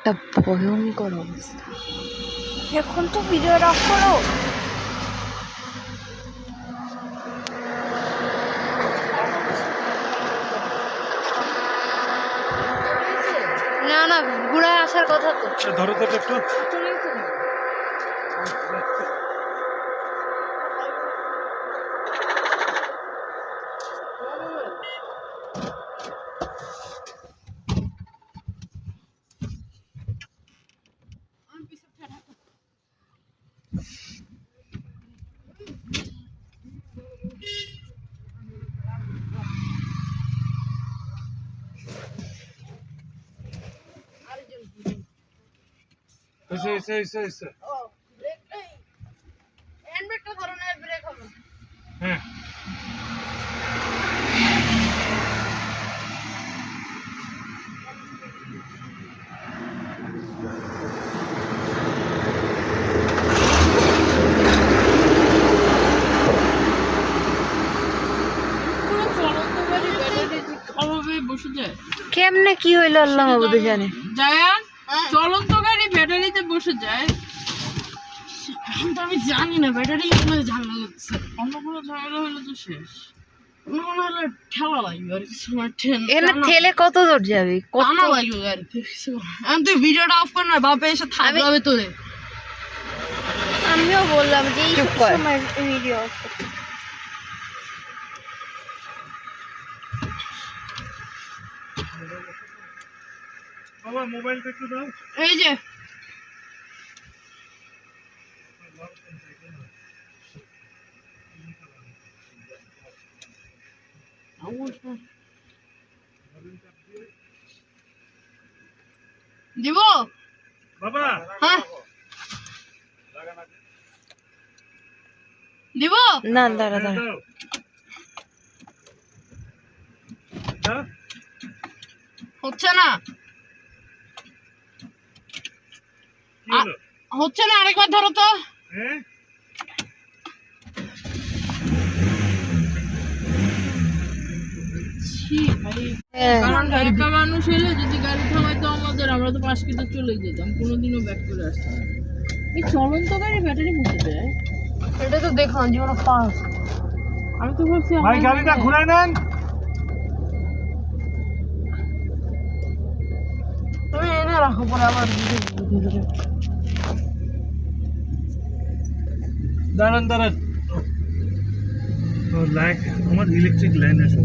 একটা ভয়ঙ্কর অবস্থা। এখন তো ভিডিও অফ করো। না না, ঘুরায় আসার কথা তো। ধরো তো একটু। হ্যাঁ কেমনে কি হইলো আল্লাহ মাবুদ জানে। জায়ান চলন্ত গাড়ি ব্যাটারিতে বসে যায়, কিন্তু আমি জানি না ব্যাটারি মধ্যে ঝামেলা হচ্ছে। অন্য কোনো ঝামেলা হলে তো শেষ। অন্য কোনো হলে ঠেলা লাগবে আর কিছু না, এখানে ঠেলে কত দূর যাবি? টানা লাগবে গাড়িতে। এখন তুই ভিডিওটা অফ কর না, বাপে এসে থাকবে হবে তোরে। আমিও বললাম যে এই চুপ কর। সময় ভিডিও অফ করতে। বাবা মোবাইলটা একটু দাও। এই যে দিব বাবা হ্যাঁ দিব না দাঁড়া দাঁড়া। দাও দাও। হচ্ছে না, কি হলো? হচ্ছে না, আরেকবার ধরো তো। হ্যাঁ ছি ভাই, হ্যাঁ। কারণ একা মানুষ এলে যদি গাড়ি থামাইতো আমাদের, আমরা তো 5 কিলো চলে যেতাম, কোনোদিনও ব্যাক করে আসতাম না। এই চলন্ত গাড়ি ব্যাটারি মুখে দেয়, এটা তো দেখলাম জীবনে পাস। আমি তো ভাবছি ভাই গাড়িটা ঘুরাই নেন। তুমি এনে রাখো, পরে আবার দাঁড়ান দাঁড়ান। লাইট আমার ইলেকট্রিক লাইন আছে।